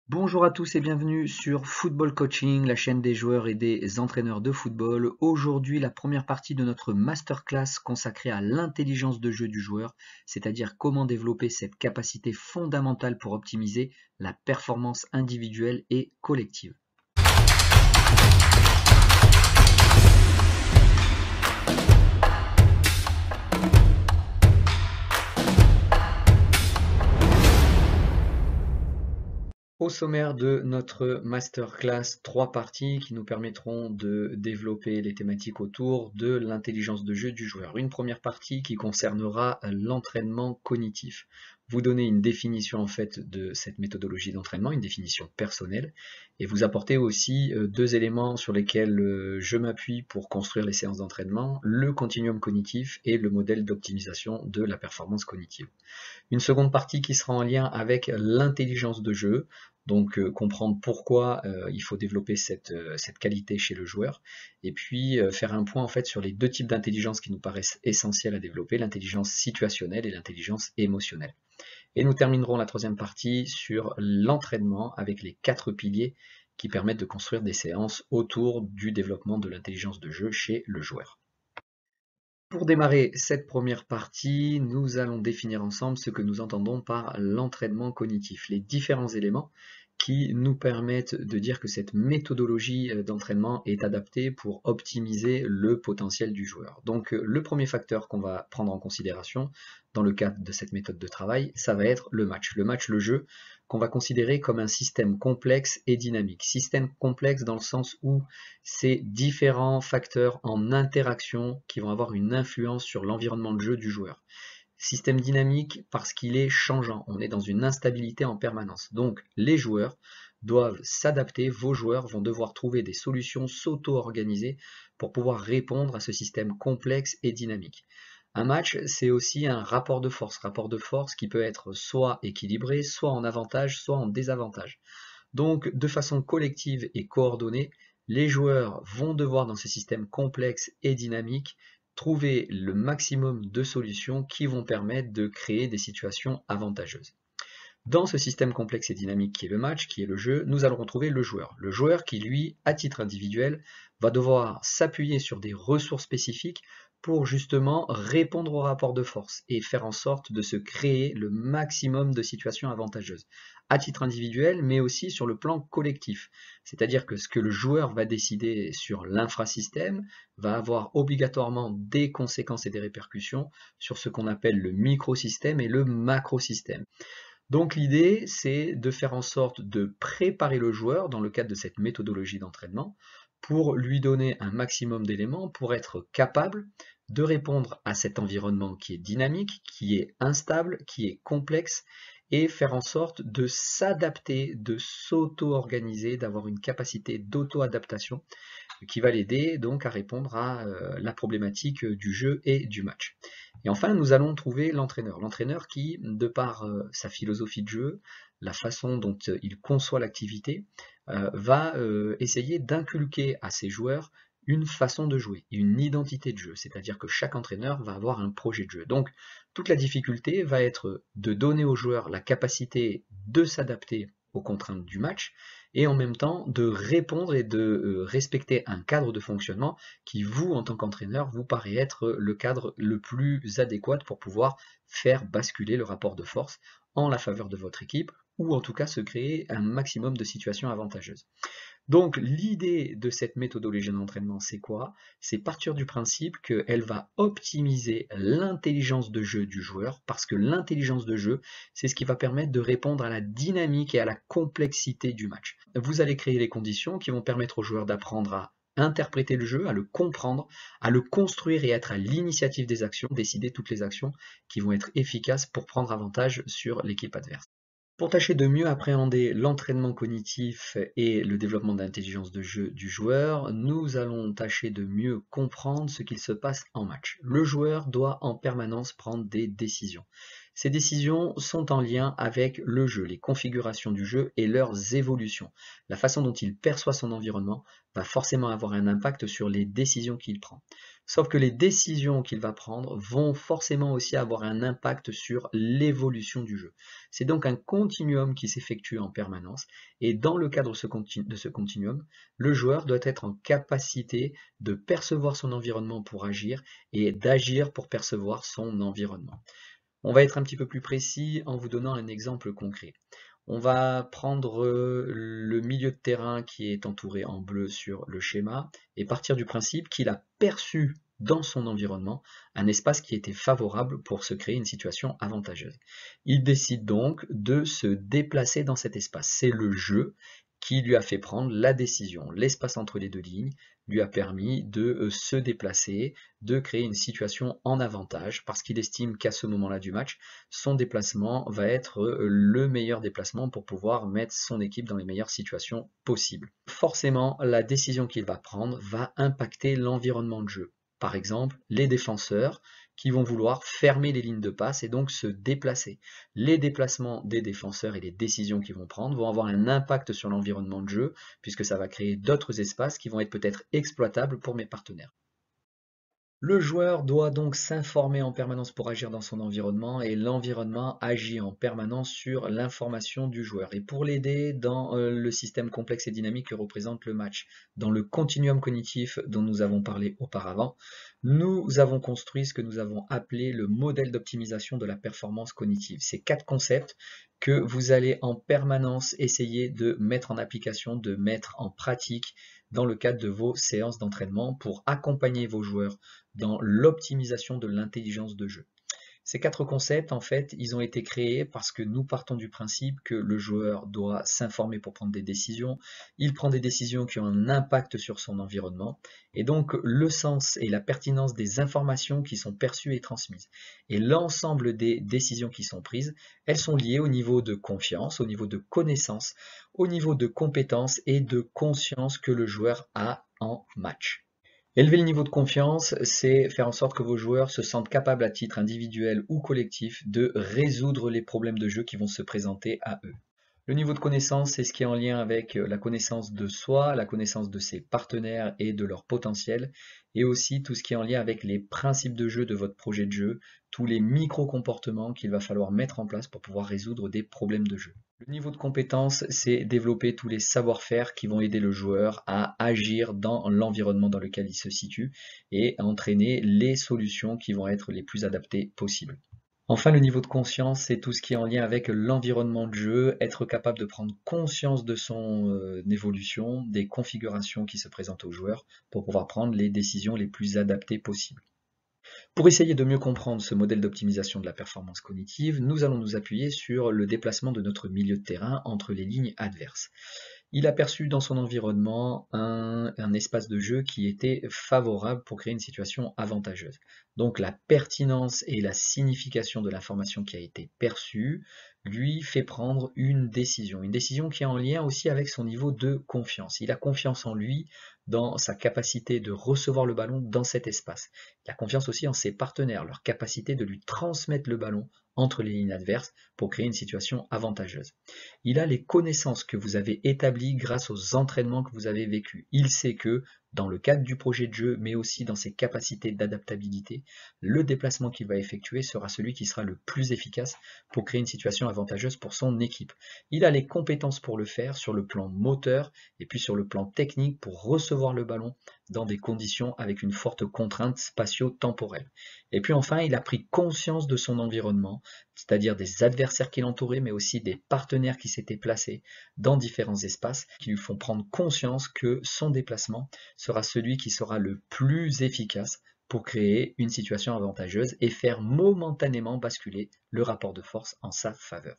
Bonjour à tous et bienvenue sur Football Coaching, la chaîne des joueurs et des entraîneurs de football. Aujourd'hui, la première partie de notre masterclass consacrée à l'intelligence de jeu du joueur, c'est-à-dire comment développer cette capacité fondamentale pour optimiser la performance individuelle et collective. Au sommaire de notre masterclass, 3 parties qui nous permettront de développer les thématiques autour de l'intelligence de jeu du joueur. Une première partie qui concernera l'entraînement cognitif. Vous donner une définition en fait de cette méthodologie d'entraînement, une définition personnelle, et vous apporter aussi 2 éléments sur lesquels je m'appuie pour construire les séances d'entraînement, le continuum cognitif et le modèle d'optimisation de la performance cognitive. Une seconde partie qui sera en lien avec l'intelligence de jeu, donc comprendre pourquoi il faut développer cette qualité chez le joueur, et puis faire un point en fait sur les deux types d'intelligence qui nous paraissent essentiels à développer, l'intelligence situationnelle et l'intelligence émotionnelle. Et nous terminerons la troisième partie sur l'entraînement avec les 4 piliers qui permettent de construire des séances autour du développement de l'intelligence de jeu chez le joueur. Pour démarrer cette première partie, nous allons définir ensemble ce que nous entendons par l'entraînement cognitif, les différents éléments qui nous permettent de dire que cette méthodologie d'entraînement est adaptée pour optimiser le potentiel du joueur. Donc le premier facteur qu'on va prendre en considération dans le cadre de cette méthode de travail, ça va être le match. Le jeu, qu'on va considérer comme un système complexe et dynamique. Système complexe dans le sens où c'est différents facteurs en interaction qui vont avoir une influence sur l'environnement de jeu du joueur. Système dynamique parce qu'il est changeant, on est dans une instabilité en permanence. Donc les joueurs doivent s'adapter, vos joueurs vont devoir trouver des solutions, s'auto-organiser pour pouvoir répondre à ce système complexe et dynamique. Un match, c'est aussi un rapport de force qui peut être soit équilibré, soit en avantage, soit en désavantage. Donc, de façon collective et coordonnée, les joueurs vont devoir, dans ce système complexe et dynamique, trouver le maximum de solutions qui vont permettre de créer des situations avantageuses. Dans ce système complexe et dynamique qui est le match, qui est le jeu, nous allons retrouver le joueur. Le joueur qui, lui, à titre individuel, va devoir s'appuyer sur des ressources spécifiques pour justement répondre au rapport de force et faire en sorte de se créer le maximum de situations avantageuses, à titre individuel, mais aussi sur le plan collectif. C'est-à-dire que ce que le joueur va décider sur l'infrasystème va avoir obligatoirement des conséquences et des répercussions sur ce qu'on appelle le microsystème et le macrosystème. Donc l'idée, c'est de faire en sorte de préparer le joueur dans le cadre de cette méthodologie d'entraînement pour lui donner un maximum d'éléments pour être capable de répondre à cet environnement qui est dynamique, qui est instable, qui est complexe et faire en sorte de s'adapter, de s'auto-organiser, d'avoir une capacité d'auto-adaptation qui va l'aider donc à répondre à la problématique du jeu et du match. Et enfin, nous allons trouver l'entraîneur. L'entraîneur qui, de par sa philosophie de jeu, la façon dont il conçoit l'activité, va essayer d'inculquer à ses joueurs une façon de jouer, une identité de jeu, c'est-à-dire que chaque entraîneur va avoir un projet de jeu. Donc, toute la difficulté va être de donner aux joueurs la capacité de s'adapter aux contraintes du match, et en même temps de répondre et de respecter un cadre de fonctionnement qui, vous, en tant qu'entraîneur, vous paraît être le cadre le plus adéquat pour pouvoir faire basculer le rapport de force en la faveur de votre équipe, ou en tout cas se créer un maximum de situations avantageuses. Donc l'idée de cette méthodologie d'entraînement, c'est quoi? C'est partir du principe qu'elle va optimiser l'intelligence de jeu du joueur, parce que l'intelligence de jeu, c'est ce qui va permettre de répondre à la dynamique et à la complexité du match. Vous allez créer les conditions qui vont permettre aux joueurs d'apprendre à interpréter le jeu, à le comprendre, à le construire et être à l'initiative des actions, décider toutes les actions qui vont être efficaces pour prendre avantage sur l'équipe adverse. Pour tâcher de mieux appréhender l'entraînement cognitif et le développement de l'intelligence de jeu du joueur, nous allons tâcher de mieux comprendre ce qu'il se passe en match. Le joueur doit en permanence prendre des décisions. Ces décisions sont en lien avec le jeu, les configurations du jeu et leurs évolutions. La façon dont il perçoit son environnement va forcément avoir un impact sur les décisions qu'il prend. Sauf que les décisions qu'il va prendre vont forcément aussi avoir un impact sur l'évolution du jeu. C'est donc un continuum qui s'effectue en permanence et dans le cadre de ce continuum, le joueur doit être en capacité de percevoir son environnement pour agir et d'agir pour percevoir son environnement. On va être un petit peu plus précis en vous donnant un exemple concret. On va prendre le milieu de terrain qui est entouré en bleu sur le schéma et partir du principe qu'il a perçu dans son environnement un espace qui était favorable pour se créer une situation avantageuse. Il décide donc de se déplacer dans cet espace. C'est le jeu qui lui a fait prendre la décision. L'espace entre les deux lignes lui a permis de se déplacer, de créer une situation en avantage, parce qu'il estime qu'à ce moment-là du match, son déplacement va être le meilleur déplacement pour pouvoir mettre son équipe dans les meilleures situations possibles. Forcément, la décision qu'il va prendre va impacter l'environnement de jeu. Par exemple, les défenseurs qui vont vouloir fermer les lignes de passe et donc se déplacer. Les déplacements des défenseurs et les décisions qu'ils vont prendre vont avoir un impact sur l'environnement de jeu, puisque ça va créer d'autres espaces qui vont être peut-être exploitables pour mes partenaires. Le joueur doit donc s'informer en permanence pour agir dans son environnement et l'environnement agit en permanence sur l'information du joueur. Et pour l'aider dans le système complexe et dynamique que représente le match, dans le continuum cognitif dont nous avons parlé auparavant, nous avons construit ce que nous avons appelé le modèle d'optimisation de la performance cognitive. Ces 4 concepts que vous allez en permanence essayer de mettre en application, de mettre en pratique dans le cadre de vos séances d'entraînement pour accompagner vos joueurs dans l'optimisation de l'intelligence de jeu. Ces 4 concepts, en fait, ils ont été créés parce que nous partons du principe que le joueur doit s'informer pour prendre des décisions. Il prend des décisions qui ont un impact sur son environnement. Et donc, le sens et la pertinence des informations qui sont perçues et transmises. Et l'ensemble des décisions qui sont prises, elles sont liées au niveau de confiance, au niveau de connaissance, au niveau de compétence et de conscience que le joueur a en match. Élever le niveau de confiance, c'est faire en sorte que vos joueurs se sentent capables à titre individuel ou collectif de résoudre les problèmes de jeu qui vont se présenter à eux. Le niveau de connaissance, c'est ce qui est en lien avec la connaissance de soi, la connaissance de ses partenaires et de leur potentiel, et aussi tout ce qui est en lien avec les principes de jeu de votre projet de jeu, tous les micro-comportements qu'il va falloir mettre en place pour pouvoir résoudre des problèmes de jeu. Le niveau de compétence, c'est développer tous les savoir-faire qui vont aider le joueur à agir dans l'environnement dans lequel il se situe et à entraîner les solutions qui vont être les plus adaptées possibles. Enfin, le niveau de conscience, c'est tout ce qui est en lien avec l'environnement de jeu, être capable de prendre conscience de son évolution, des configurations qui se présentent aux joueurs pour pouvoir prendre les décisions les plus adaptées possibles. Pour essayer de mieux comprendre ce modèle d'optimisation de la performance cognitive, nous allons nous appuyer sur le déplacement de notre milieu de terrain entre les lignes adverses. Il a perçu dans son environnement un espace de jeu qui était favorable pour créer une situation avantageuse. Donc la pertinence et la signification de l'information qui a été perçue lui fait prendre une décision qui est en lien aussi avec son niveau de confiance. Il a confiance en lui, dans sa capacité de recevoir le ballon dans cet espace. Il a confiance aussi en ses partenaires, leur capacité de lui transmettre le ballon entre les lignes adverses pour créer une situation avantageuse. Il a les connaissances que vous avez établies grâce aux entraînements que vous avez vécus. Il sait que, dans le cadre du projet de jeu, mais aussi dans ses capacités d'adaptabilité, le déplacement qu'il va effectuer sera celui qui sera le plus efficace pour créer une situation avantageuse pour son équipe. Il a les compétences pour le faire sur le plan moteur et puis sur le plan technique pour recevoir le ballon dans des conditions avec une forte contrainte spatio-temporelle. Et puis enfin, il a pris conscience de son environnement, c'est-à-dire des adversaires qui l'entouraient, mais aussi des partenaires qui s'étaient placés dans différents espaces, qui lui font prendre conscience que son déplacement sera celui qui sera le plus efficace pour créer une situation avantageuse et faire momentanément basculer le rapport de force en sa faveur.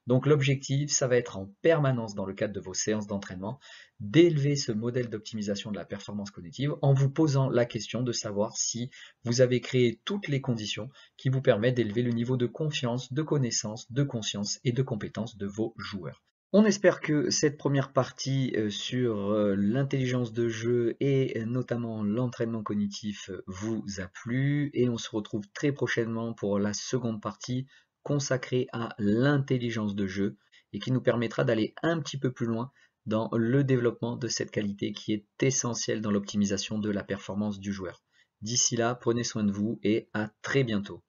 Donc l'objectif, ça va être en permanence dans le cadre de vos séances d'entraînement, d'élever ce modèle d'optimisation de la performance cognitive en vous posant la question de savoir si vous avez créé toutes les conditions qui vous permettent d'élever le niveau de confiance, de connaissance, de conscience et de compétence de vos joueurs. On espère que cette première partie sur l'intelligence de jeu et notamment l'entraînement cognitif vous a plu et on se retrouve très prochainement pour la seconde partie consacré à l'intelligence de jeu et qui nous permettra d'aller un petit peu plus loin dans le développement de cette qualité qui est essentielle dans l'optimisation de la performance du joueur. D'ici là, prenez soin de vous et à très bientôt.